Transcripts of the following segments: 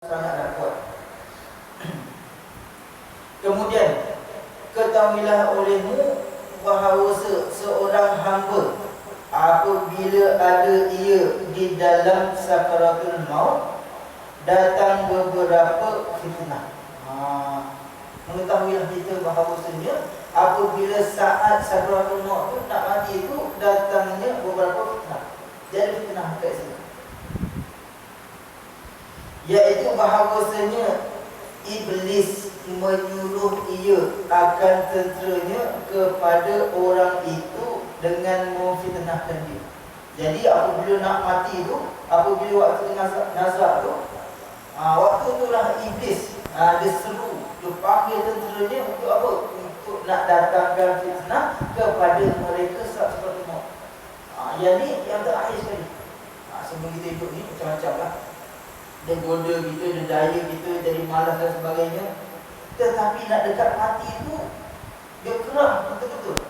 sangatlah kuat. Kemudian ketahuilah olehmu bahawa seorang hamba apabila ada ia di dalam sakaratul maut, datang beberapa fitnah. Mengetahuilah kita bahawasanya apabila saat sakaratul maut tu nak mati itu, datangnya beberapa fitnah. Jadi fitnah kat sini, iaitu bahawasanya iblis menyuruh ia akan tenteranya kepada orang itu dengan memfitnahkan dia. Jadi apabila nak mati tu, apabila waktu nazak tu, waktu itulah iblis dia seru, dia panggil tenteranya untuk apa? Untuk nak datangkan fitnah kepada mereka saat seperti maut. Yang ni yang terakhir sekali. Sebelum kita hidup ni macam-macam lah. Dia goda kita, dia daya kita jadi malas dan sebagainya. Tetapi nak dekat mati itu, dia kerah betul-betul.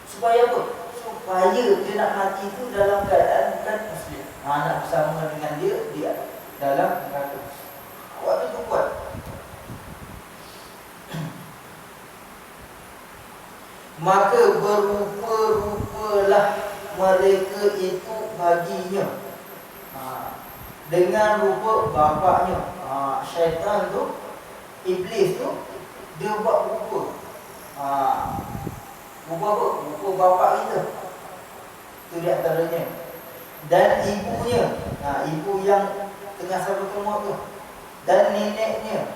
Supaya apa? Supaya dia nak mati itu dalam keadaan bukan muslim. Nak bersama dengan dia dalam neraka. Waktu itu kuat. Maka berupa-rupalah mereka itu baginya dengan rupa bapaknya. Syaitan tu, iblis tu, dia buat rupa. Rupa apa? Rupa bapak kita. Itu di antaranya. Dan ibunya, ibu yang tengah sakaratul maut tu, dan neneknya,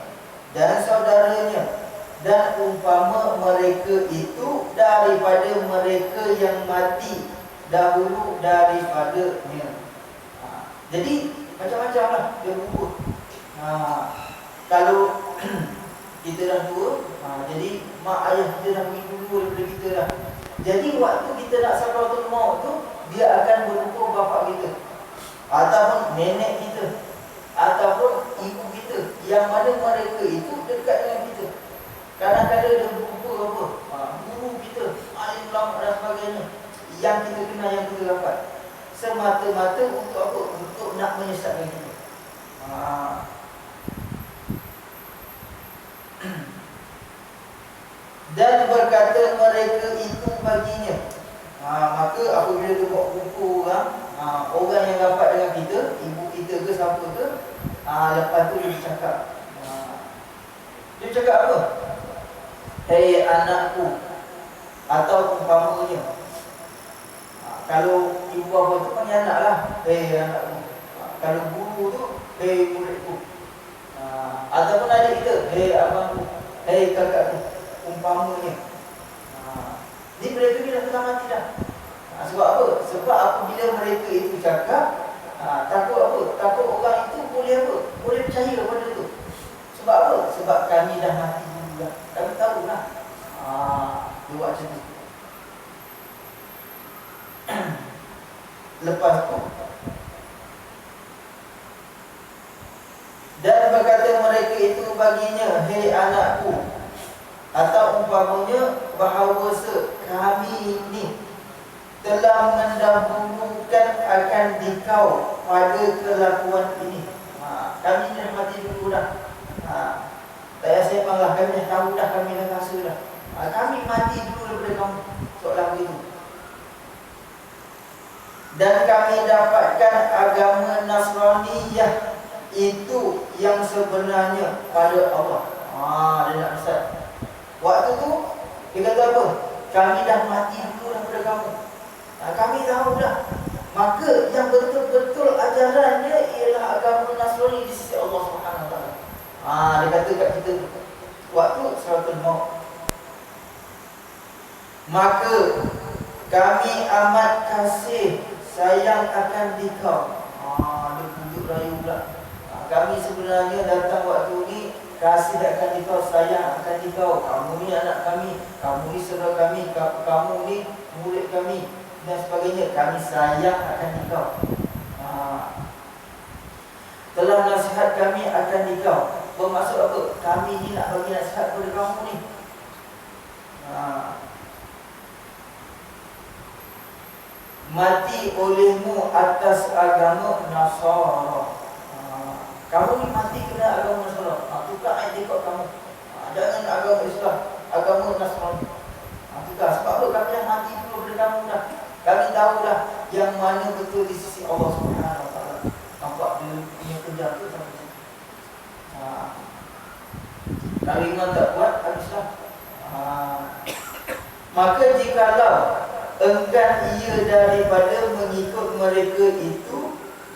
dan saudaranya, dan umpama mereka itu daripada mereka yang mati dahulu daripadanya. Jadi macam-macam lah dia berubah. Kalau kita dah tua, jadi mak ayah kita dah pergi dulu daripada kita dah. Jadi waktu kita nak sakaratul maut tu, dia akan berupa bapa kita, ataupun nenek kita, ataupun ibu kita, yang mana mereka itu dekat dengan kita. Kadang-kadang dia berupa apa? Guru kita, alim ulama dan sebagainya, yang kita kenal, yang kita dapat, semata-mata untuk apa? Untuk nak menyesatkan kita. Dan berkata mereka itu baginya. Maka apabila dia buat buku orang yang dapat dengan kita, ibu kita ke siapa ke, lepas tu dia bercakap. Dia cakap apa? Hei anakku, atau umpamanya, kalau ibu bapa tu panggil anak lah, hei anakku. Kalau guru tu, hei muridku. Ataupun adik kita, hei abangku, hei kakakku, umpamanya. Ni mereka ni dah tengah mati dah. Sebab apa? Sebab apabila mereka itu cakap, takut apa? Takut orang itu boleh apa? Boleh percaya pada tu. Sebab apa? Sebab kami dah mati dulu dah. Kami tahu lah. Dia buat macam tu. Lepas tu, dan berkata mereka itu baginya, hei anakku, atau umpamanya bahawa kami ini telah mendahulukan akan dikau pada kelakuan ini. Kami dah mati dulu dah. Tak payah sembang lah, kami dah tahu dah, kami dah rasa dah. Kami mati dulu daripada kamu. Soalan begitu. Dan kami dapatkan agama Nasraniyah itu yang sebenarnya pada Allah. Dia nak besar. Waktu tu dia kata apa? Kami dah mati dulu daripada kamu. Kami tahu dah. Maka yang betul-betul ajarannya ialah agama Nasrani di sisi Allah Subhanahu Wa Taala. Dia kata kat kita waktu sakaratul maut. Maka kami amat kasih sayang akan dikau. Dia pujuk rayu pula. Kami sebenarnya datang waktu ni kasih akan dikau, sayang akan dikau. Kamu ni anak kami, kamu ni saudara kami, kamu ni murid kami dan sebagainya. Kami sayang akan dikau. Telah nasihat kami akan dikau. Bermaksud apa? Kami ni nak bagi nasihat kepada kamu ni. Mati olehmu atas agama Nasara. Kamu ni mati kena agama Nasrani. Tukar etikot kamu. Jangan agama Islam, agama Nasrani. Tukar. Sebab apa? Kami dah mati dulu pada kamu dah. Kami tahu dah yang mana betul di sisi Allah Subhanahu Wa Taala. Nampak dia punya kerja tu sampai sini. Kalau iman tak kuat, habislah. Maka jikalau enggan ia daripada mengikut mereka itu,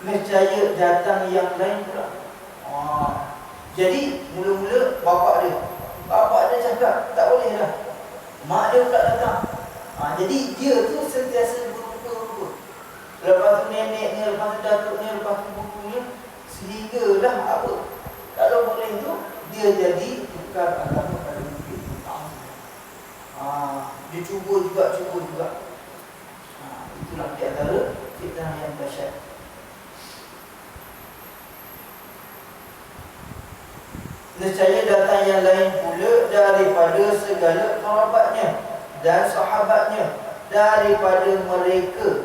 nescaya datang yang lain pula. Jadi mula-mula bapak dia cakap tak boleh dah. Mak dia pula datang. Jadi dia tu sentiasa berubah-ubah. Lepas tu neneknya, lepas tu datuknya, lepas tu bukunya, sehinggalah apa? Kalau boleh tu dia jadi tukar agama pada mungkin. Dia cuba juga. Itulah di antara fitnah yang dahsyat. Nescaya datang yang lain pula daripada segala kerabatnya dan sahabatnya, daripada mereka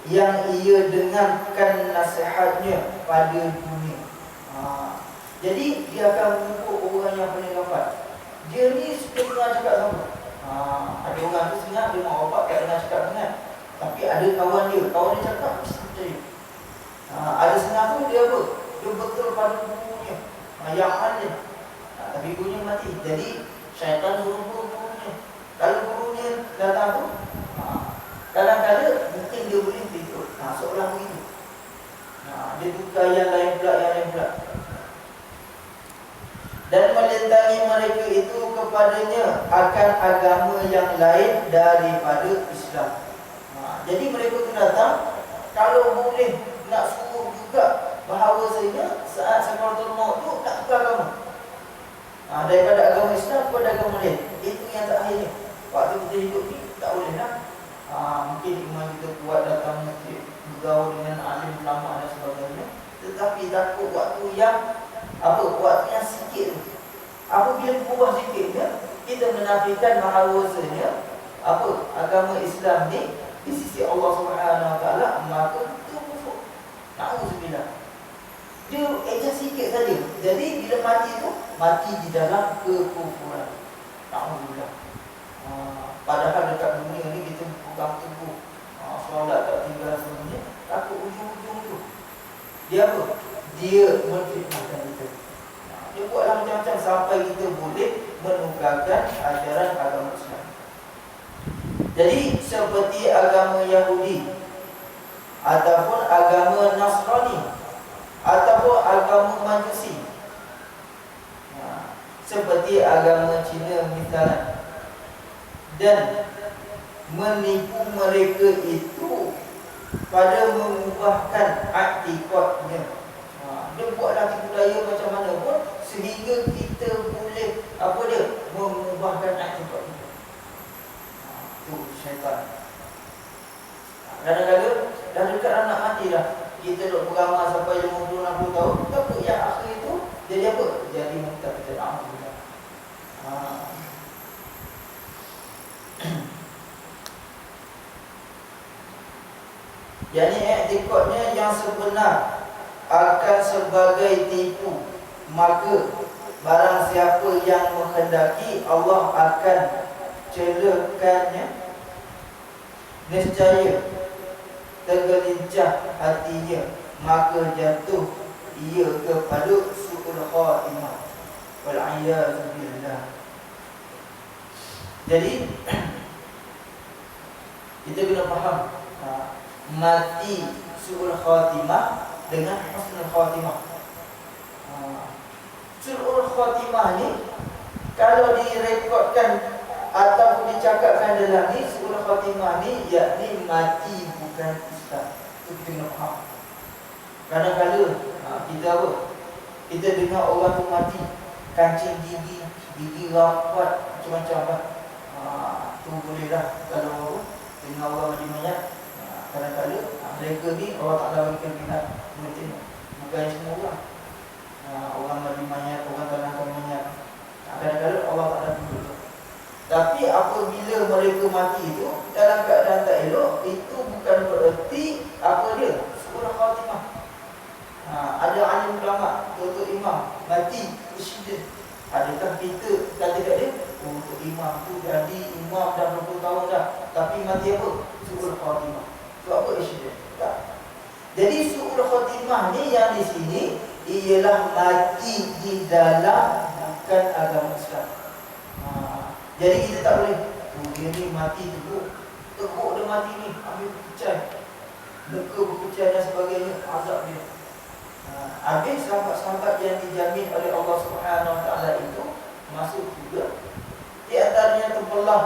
yang ia dengarkan nasihatnya pada dunia. Jadi dia akan mengumpul orang yang paling rapat. Dia ni suka dengar cakap sama. Ada orang tu senang dia mak bapak tak dengar cakap sangat, tapi ada kawan dia cakap mesti percaya. Ada senang tu dia apa? Dia betul pada gurunya, yang alim. Tapi gurunya mati. Jadi syaitan suruh gurunya. Kalau gurunya datang tu, kadang-kadang mungkin dia boleh ikut. Seolah begitu. Dia tukar yang lain pula. Dan melentangi mereka itu kepadanya akan agama yang lain daripada Islam. Jadi mereka tu datang, kalau boleh nak suruh juga bahawasanya saat sakaratul maut tu nak tukar agama. Daripada agama Islam kepada agama lain. Itu yang tak akhirnya. Waktu kita hidup ni tak boleh lah. Mungkin iman kita kuat, datang masjid, bergaul dengan alim ulama dan sebagainya. Tetapi takut waktu yang sikit tu. Apabila berubah sikitnya, kita menafikan bahawasanya agama Islam ni di sisi Allah Subhanahu Wa Taala, maka itu kufur. Na'udzubillah. Dia adjust sikit saja. Jadi bila mati di dalam kekufuran. Na'udzubillah. Padahal dekat dunia ni kita pegang teguh, solat tak tinggal semuanya, takut ujung-ujung tu dia apa? Dia menfitnahkan kita. Dia buatlah macam-macam sampai kita boleh menukarkan ajaran agama Islam. Jadi seperti agama Yahudi ataupun agama Nasrani ataupun agama Majusi, seperti agama Cina misalnya, dan menipu mereka itu pada mengubahkan aktikotnya. Dia buatlah tipu daya macam mana pun sehingga kita boleh mengubahkan aktikotnya. Itu syaitan. Kadang-kadang dah dekat anak mati dah, kita duk beramal sampai 50-60 tahun, tapi yang akhir itu jadi apa? Jadi murtad. Kita alhamdulillah. Jadi iktikadnya yang sebenar akan sebagai tipu, maka barang siapa yang menghendaki Allah akan celakannya, nescaya tergelincah hatinya, maka jatuh ia kepada su'ul khatimah. Wal'iyadu billah. Jadi kita kena faham mati su'ul khatimah dengan husnul khatimah. Su'ul khatimah ni kalau direkodkan ataupun dicakapkan dalam ni, su'ul khatimah ni yakni mati bukan Islam. Itu kita kena faham. Kadang-kadang kita kita dengar orang tu mati kancing gigi rapat macam-macam lah. Tu boleh lah kalau dengar orang mati mayat. Kadang-kadang mereka ni Allah Ta'ala berikan minat mungkin bukan semua orang. Orang mati mayat, orang tanahkan mayat, kadang-kadang Allah Ta'ala tunjuk. Tapi apabila mereka mati itu dalam keadaan tak elok, itu bukan bererti apa dia? Su'ul khatimah. Ada alim ulama Tok Imam mati presiden. Adakah kita kata kat dia, oh Tok Imam tu jadi imam dah 20 tahun dah, tapi mati apa? Su'ul khatimah. Sebab apa presiden? Tak. Jadi su'ul khatimah ni yang di sini ialah mati di dalam bukan agama Islam. Jadi kita tak boleh, oh dia ni mati teruk dia mati ni, ambil pecah, muka berpecah dan sebagainya, azab dia. Habis sahabat-sahabat yang dijamin oleh Allah Subhanahu Wa Taala itu masuk juga. Di antaranya terbelah,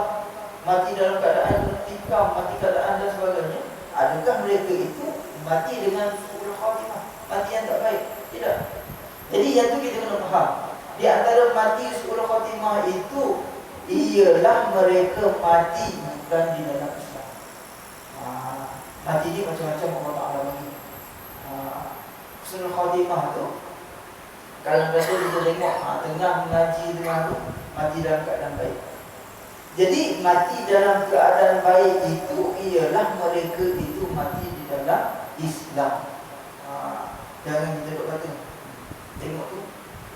mati dalam keadaan tertikam, mati keadaan dan sebagainya. Adakah mereka itu mati dengan su'ul khatimah, mati yang tak baik? Tidak. Jadi yang tu kita kena faham. Di antara mati su'ul khatimah itu ialah mereka mati bukan di dalam Islam. Mati ni macam-macam Allah Ta'ala bagi. Su'ul khatimah tu, kalau biasa kita tengok tengah mengaji tengah tu, mati dalam keadaan baik. Jadi mati dalam keadaan baik itu ialah mereka itu mati di dalam Islam. Jangan kita duk kata, tengok tu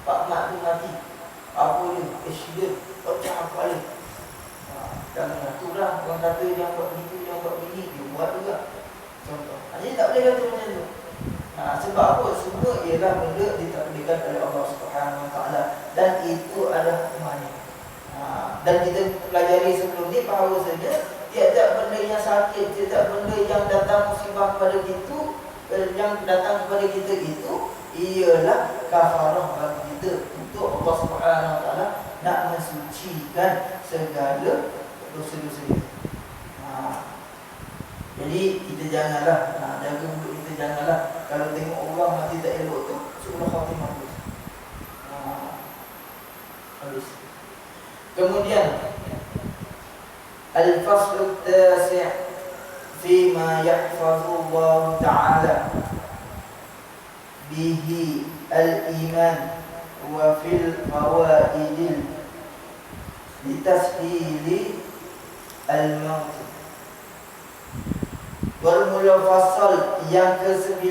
Pak Mat tu mati, apa dia? Accident, pecah kepala. Janganlah tu lah orang kata yang buat begitu, yang buat begini, dia buat juga. Contoh. Jadi tak boleh kata macam tu. Sebab apa? Semua ialah benda ditakdirkan oleh Allah Subhanahu Wa Taala, dan itu adalah imannya. Dan kita pelajari sebelum ni bahawasanya tiap-tiap benda yang sakit, tiap-tiap benda yang datang musibah kepada kita, yang datang kepada kita itu ialah kafarah bagi kita untuk Allah Subhanahu Wa Taala nak mensucikan segala dosa-dosa kita. Jadi kita janganlah jaga mulut kita, janganlah kalau tengok orang mati tak elok tu su'ul khatimah tu. Habis. Kemudian al-fasl at-tasi' fi ma yahfazu Allah Ta'ala bihi al-iman wa fil fawaidil litashili al-maut. Bermula fasal yang ke-9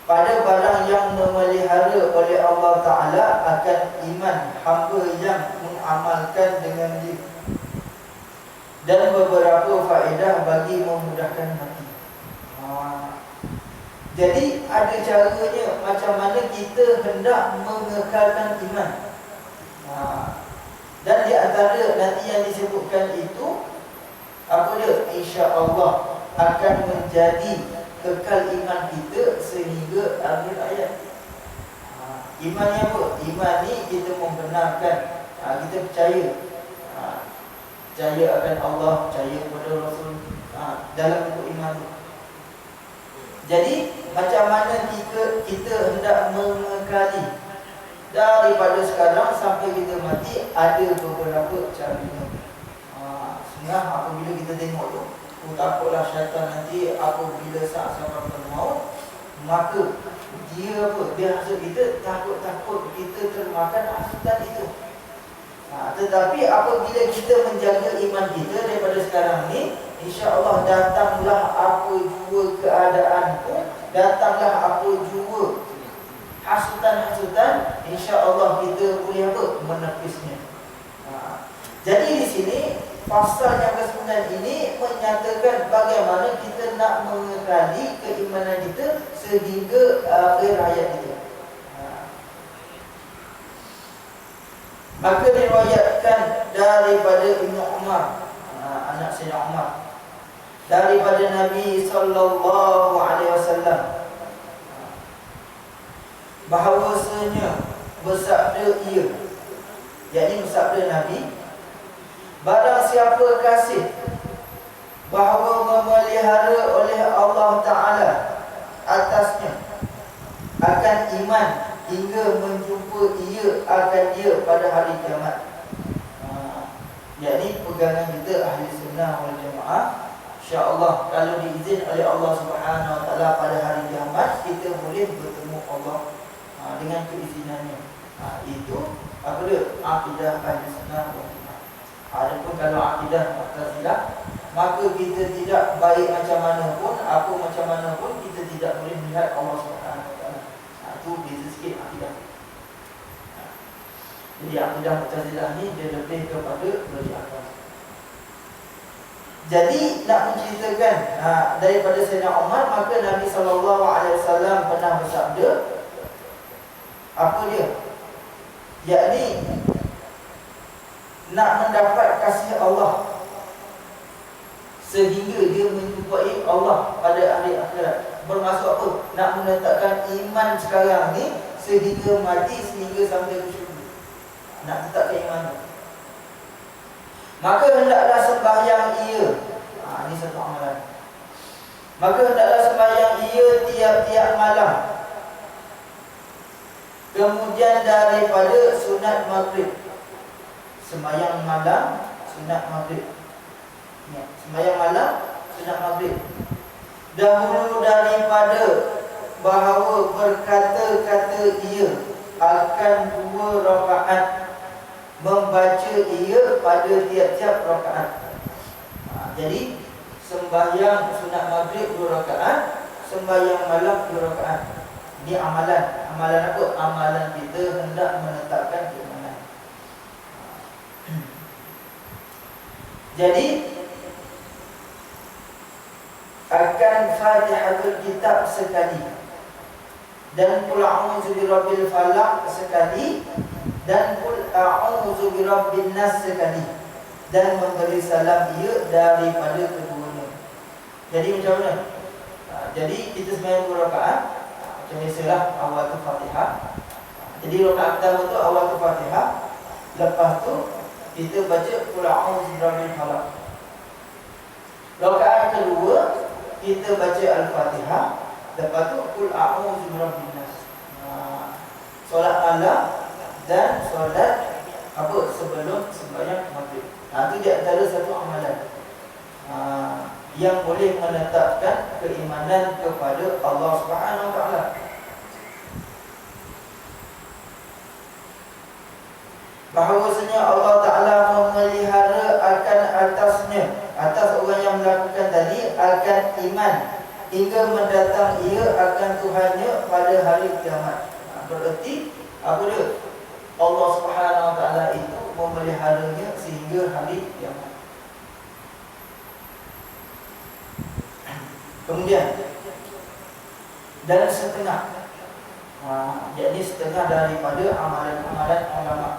pada barang yang memelihara oleh Allah Ta'ala akan iman hamba yang mengamalkan dengan dia, dan beberapa faedah bagi memudahkan hati. Jadi ada caranya macam mana kita hendak mengekalkan iman. Dan di antara nanti yang disebutkan itu apa dia? InsyaAllah akan menjadi kekal iman kita sehingga akhir ayat. Iman ni apa? Iman ni kita membenarkan, kita percaya, percaya akan Allah, percaya kepada Rasul, dalam bentuk iman tu. Jadi macam mana kita hendak mengekali daripada sekarang sampai kita mati, ada beberapa caranya. Sebenarnya apabila kita tengok tu, takutlah syaitan nanti apabila saat sampai maut, maka dia apa? Dia hasut kita, takut kita termakan hasutan itu. Tetapi apabila kita menjaga iman kita daripada sekarang ni, insya-Allah datanglah apa jua keadaan pun, datanglah apa jua hasutan-hasutan, insya-Allah kita boleh apa? Menepisnya. Jadi di sini pasal yang ke-9 ini menyatakan bagaimana kita nak mengekali keimanan kita sehingga akhir hayat kita. Maka diriwayatkan daripada Ibnu Umar, anak Sayyidina Umar, daripada Nabi sallallahu alaihi wasallam, bahawasanya bersabda ia, yakni bersabda Nabi, barang siapa kasih bahawa memelihara oleh Allah Ta'ala atasnya akan iman hingga menjumpa ia akan dia pada hari kiamat. Yakni pegangan kita ahli sunnah wal jamaah, insya-Allah kalau diizin oleh Allah Subhanahu Wa Taala pada hari kiamat kita boleh bertemu Allah dengan keizinannya. Itu apa dia? Akidah ahli sunnah wal jamaah. Adapun kalau akidah Mu'tazilah, maka kita tidak baik macam mana pun, apa macam mana pun, kita tidak boleh melihat Allah Subhanahu Wa Taala. Itu sikit akidah. Jadi akidah Mu'tazilah ni dia lebih kepada dari atas. Jadi nak menceritakan daripada Sayyidina Umar, maka Nabi SAW pernah bersabda, apa dia? Yakni nak mendapat kasih Allah sehingga dia menjumpai Allah pada hari akhirat. Bermaksud apa? Nak menetapkan iman sekarang ni sehingga mati, sehingga sampai ke syurga. Nak tetap keimanan. Maka hendaklah sembahyang ia. Ini satu amalan. Maka hendaklah sembahyang ia tiap-tiap malam. Kemudian daripada sunat maghrib. Sembahyang malam, sunat maghrib. Ya, sembahyang malam, sunat maghrib. Dahulu daripada bahawa berkata-kata ia akan 2 rakaat, membaca ia pada tiap-tiap rakaat. Jadi sembahyang sunat maghrib 2 rakaat, sembahyang malam 2 rakaat. Ini amalan. Amalan apa? Amalan kita hendak menetapkan keimanan. Jadi akan Fatihatul Kitab sekali, dan Qul a'udzu birabbil falaq sekali, dan Qul a'udzu birabbin nas sekali, dan memberi salam ia daripada keduanya. Jadi macam mana? Jadi kita sembahyang 2 rakaat, macam biasalah awal tu Fatihah. Jadi rakaat pertama tu awal tu Fatihah, lepas tu kita baca Qul a'udzu birabbil falaq. Rakaat kedua kita baca Al-Fatihah, lepas tu Qul a'udzu birabbin nas. Solat malam dan solat apa sebelum sembahyang maghrib. Itu di antara satu amalan yang boleh menetapkan keimanan kepada Allah Subhanahu Wa Taala. Bahawasanya Allah Ta'ala memelihara akan atas orang yang melakukan tadi akan iman hingga mendatang ia akan Tuhannya pada hari kiamat. Berarti apa dia? Allah Subhanahu Wa Ta'ala itu memeliharanya sehingga hari kiamat. Kemudian dan setengah, jadi setengah daripada amalan-amalan ulama.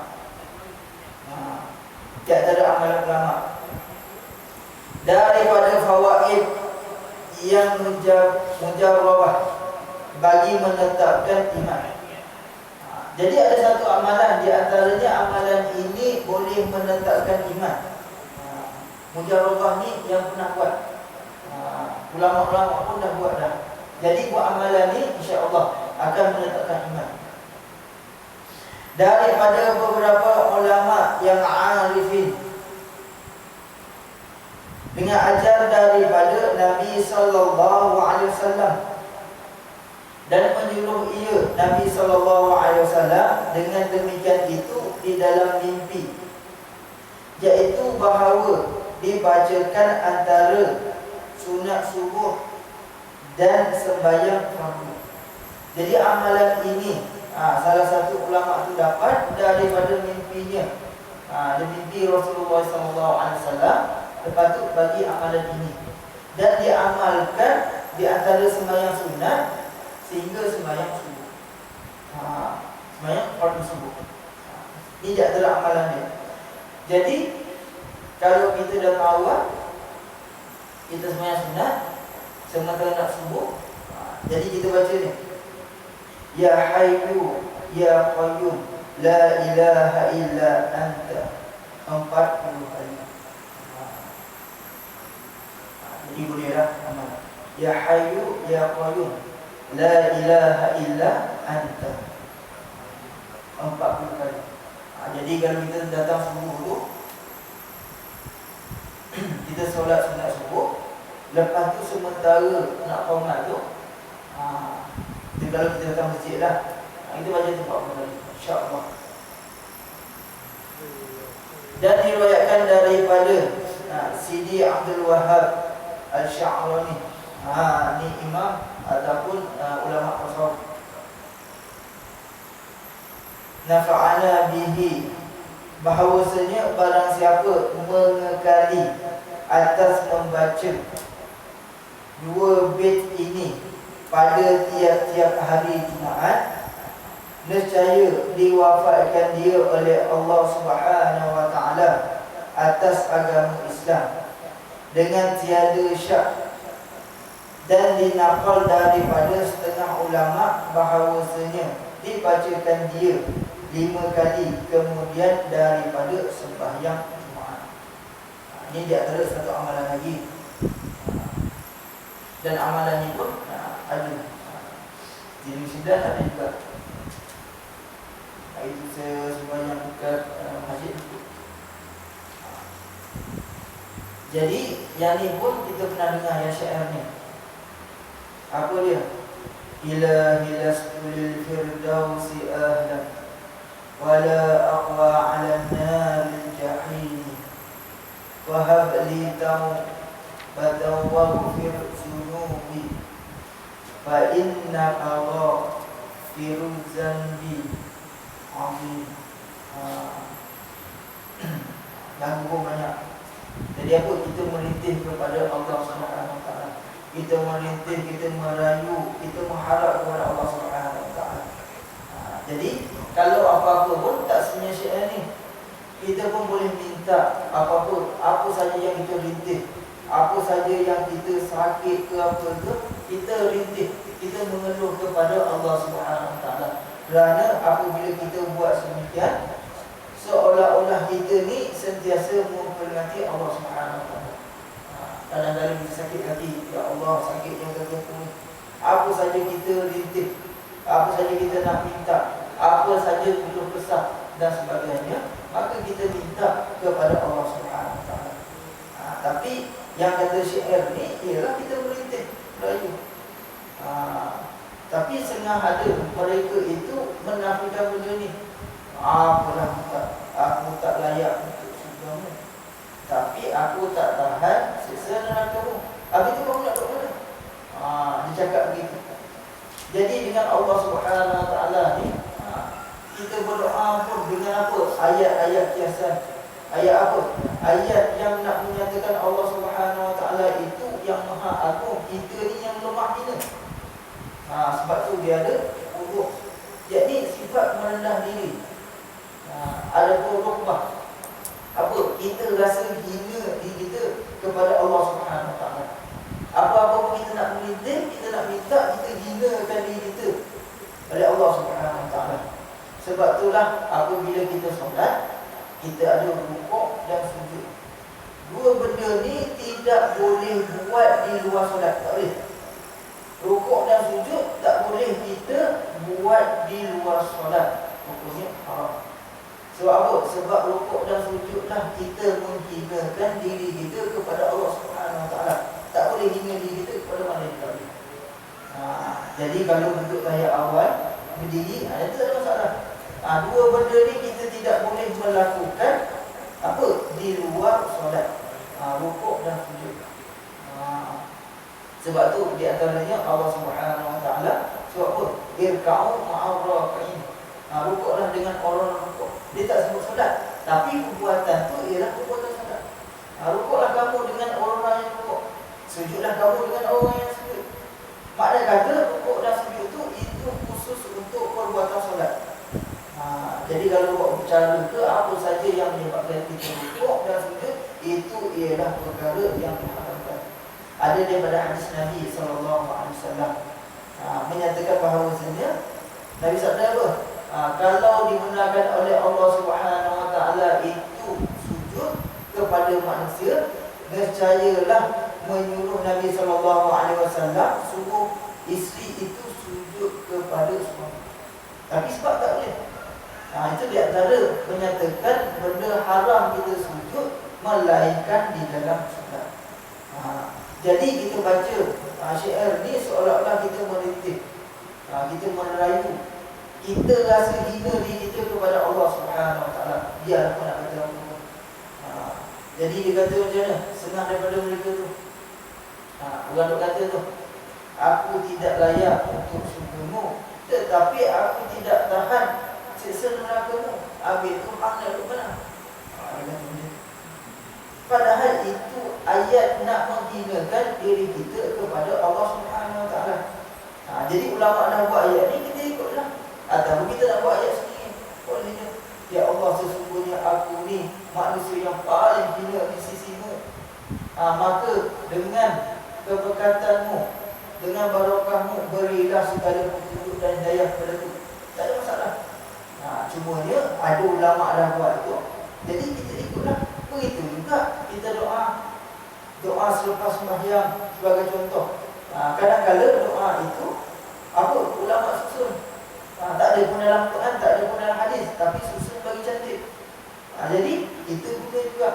Tidak ada amalan ulama daripada fawaid yang mujarrabah bagi menetapkan iman. Jadi ada satu amalan, di antaranya amalan ini boleh menetapkan iman. Mujarrabah ni yang pernah buat, ulama-ulama pun dah buat dah. Jadi buat amalan ni insya-Allah akan menetapkan iman. Daripada beberapa ulama yang arifin dengan ajar daripada Nabi sallallahu alaihi wasallam, dan menyuruh ia Nabi sallallahu alaihi wasallam dengan demikian itu di dalam mimpi, iaitu bahawa dibacakan antara sunat subuh dan sembahyang fardu. Jadi amalan ini salah satu ulama itu dapat daripada mimpinya. Dia mimpi Rasulullah SAW, lepas tu bagi amalan ini dan diamalkan di antara sembahyang sunat sehingga sembahyang subuh. Sembahyang fardu subuh. Ini di antara amalan dia. Jadi kalau kita dah tahu kita sembahyang sunat sementara nak subuh, jadi kita baca ni, Ya Hayyu Ya Qayyum La ilaha illa anta 40 kali. Jadi bolehlah amal. Ya Hayyu Ya Qayyum La ilaha illa anta 40 kali. Jadi kalau kita datang subuh tu, kita solat sunat subuh, lepas tu sementara nak qomat tu, jadi kalau kita datang masjid lah, kita baca tu 40 kali, insya-Allah. Dan diriwayatkan daripada Sidi Abdul Wahab Al-Sya'rani, ni imam ataupun ulama tasawuf. nafa'ana bihi, bahawasanya barang siapa mengekali atas membaca dua bait ini pada tiap-tiap hari Jumaat, nescaya diwafatkan dia oleh Allah Subhanahu wa taala atas agama Islam dengan tiada syak. Dan dinaqal daripada setengah ulama bahawasanya dibacakan dia 5 kali kemudian daripada sembahyang Jumaat. Ini di antara satu amalan lagi. Dan amalan ini pun ada di New Zealand, ada juga. Itu saya sembahyang dekat masjid itu. Jadi yang ni pun kita pernah dengar yang syair ni. Apa dia? Ilahi lastul firdausi ahlan wala aqwa ala naril jahim wahab li tawbatan waghfir zunubi fa inna qaghfiru zanbi azim. Lagu pun banyak. Jadi apa? Kita merintih kepada Allah Subhanahu wa taala. Kita merintih, kita merayu, kita mengharap kepada Allah Subhanahu wa taala. Jadi kalau apa-apa pun tak sebenarnya syiar ni, kita pun boleh minta apa-apa, apa saja yang kita rintih, apa saja yang kita sakit ke apa ke, kita rintih, kita mengeluh kepada Allah Subhanahu wa taala. Kerana apabila kita buat semikian, seolah-olah kita ni sentiasa memperingati Allah Subhanahu wa taala. Kadang-kadang kita sakit hati, ya Allah sakit yang kata ni. Apa saja kita rintih, apa saja kita nak minta, apa saja keluh kesah dan sebagainya, maka kita minta kepada Allah Subhanahu wa taala. Tapi yang kata syair ni ialah kita merintih, merayu. Tapi setengah ada mereka itu menafikan benda ni. Apalah aku tak layak untuk surgamu, tapi aku tak tahan siksa neraka-Mu. Habis tu kamu nak buat mana? Dia cakap begitu. Jadi dengan Allah Subhanahu wa taala ni, kita berdoa pun dengan apa? Ayat-ayat kiasan. Ayat apa? Ayat yang nak menyatakan Allah Subhanahu wa taala itu yang maha agung, kita ni yang lemah hina. Sebab tu dia ada uruf. Jadi sifat merendah diri. Ada rukbah. Apa? Kita rasa hina diri kita kepada Allah Subhanahu wa taala. Apa-apa pun kita nak merintih, kita nak minta, kita hinakan diri kita oleh Allah Subhanahu wa taala. Sebab itulah apabila kita solat, kita ada rukuk dan sujud. Dua benda ni tidak boleh buat di luar solat, tak boleh. Rukuk dan sujud tak boleh kita buat di luar solat. Hukumnya haram. Sebab apa? Sebab rukuk dan sujudlah kita menghinakan diri kita kepada Allah Subhanahu wa taala. Tak boleh hina diri kita kepada mana kita. Jadi kalau bentuk tahiyat awal berdiri, itu tak ada masalah. Dua benda ni kita tidak boleh melakukan apa? Di luar solat. Rukuk dan sujud. Sebab tu di antaranya Allah Subhanahu wa taala sebab apa? Irka'u ma'ar raki'in. Rukuklah dengan orang rukuk. Dia tak sebut solat, tapi perbuatan tu ialah perbuatan solat. Rukuklah kamu dengan orang yang rukuk, sujudlah kamu dengan orang yang sujud. Makna kata rukuk dan sujud itu khusus untuk perbuatan solat. Jadi kalau buat bicara ke apa saja yang menyebabkan kita rukuk dan sujud, itu ialah perkara yang diharamkan. Ada daripada hadis Nabi SAW menyatakan bahawasanya Nabi sabda apa? Kalau digunakan oleh Allah Subhanahu wa taala itu sujud kepada manusia, nescayalah menyuruh Nabi SAW suruh isteri itu sujud kepada suami. Tapi sebab tak boleh. Itu di antara menyatakan benda haram kita sujud melainkan di dalam solat. Jadi kita baca syair ni seolah-olah kita merintih, kita merayu, kita rasa hina diri kita kepada Allah Subhanahu wa taala. Dia apa nak kata apa. Jadi dia kata macam mana? Senang daripada mereka tu. Orang duk kata tu, aku tidak layak untuk surga-Mu, tetapi aku tidak tahan siksa neraka. Habis tu makna tu benar. Dia kata macam tu. Padahal itu ayat nak menghinakan diri kita kepada Allah Subhanahu Wa Taala. Jadi ulama dah buat ayat ni, kita ikutlah. Atau kita nak buat ayat sendiri, boleh je. Ya Allah, sesungguhnya aku ni manusia yang paling hina di sisimu. Maka dengan keberkatanmu, dengan barakahmu, berilah segala petunjuk dan hidayah kepada aku. Tak ada masalah. Cumanya ada ulama dah buat itu, jadi kita ikutlah. Begitu juga kita doa selepas sembahyang sebagai contoh. Kadang-kadang doa itu apa ulama susun. Tak ada pun dalam Quran, tak ada pun dalam hadis, tapi susun bagi cantik. Jadi itu guna juga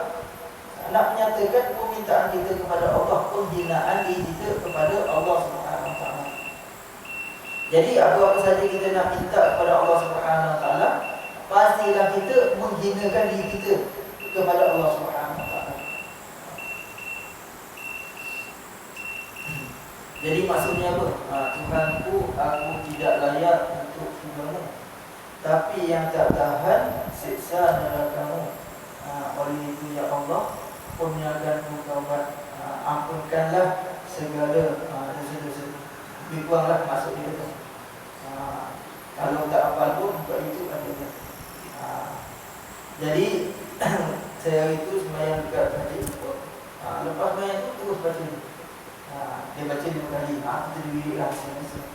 nak menyatakan permintaan kita kepada Allah, penghinaan diri kita kepada Allah Subhanahu Wa Taala. Jadi apa-apa saja kita nak minta kepada Allah Subhanahu Wa Taala, pastilah kita menghinakan diri kita kepada Allah Subhanahu Wa Taala. Jadi maksudnya apa? Tuhanku, aku tidak layak untuk surgamu, tapi yang tak tahan siksa nerakamu. Oleh itu ya Allah, kurniakanku taubat, ampunkanlah segala dosa-dosa. Lebih kuranglah maksud dia tu. Kalau tak hafal pun buat itu adanya. Jadi saya itu sembahyang dekat masjid itu. Lepas sembahyang itu terus baca. Dia baca 5 kali. Kita diri lah selesai.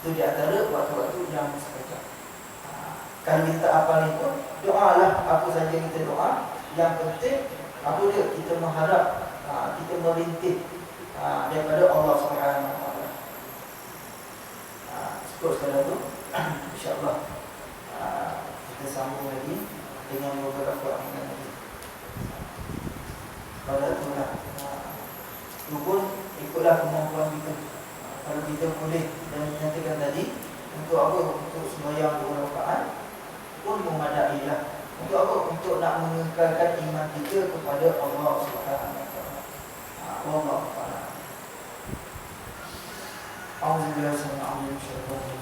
Itu di antara waktu-waktu yang sekejap. Kalau kita tak hafal ni pun, doalah apa saja kita doa. Yang penting apa dia? Kita mengharap, kita merintih daripada Allah Subhanahu Wa Taala. Cukup sekadar tu. InsyaAllah kita sambung lagi dengan beberapa amalan lagi. Pada itulah, itu pun ikutlah kemampuan kita. Kalau kita boleh dan menyatakan tadi, untuk apa? Untuk sembahyang 2 rakaat pun memadailah. Untuk apa? Untuk nak mengekalkan iman kita kepada Allah Subhanahu Wa Taala. Wallahu a'lam. Alhamdulillah, alhamdulillah.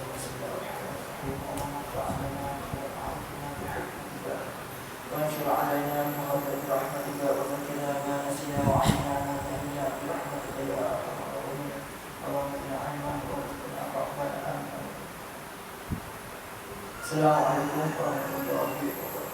وانشر علينا من خزائن رحمتك وزكنا ما نسينا وعلمنا ما جهلنا برحمتك يا ارحم الراحمين. اللهم انا علما وارزقنا رحمة. السلام عليكم ورحمة الله وبركاته.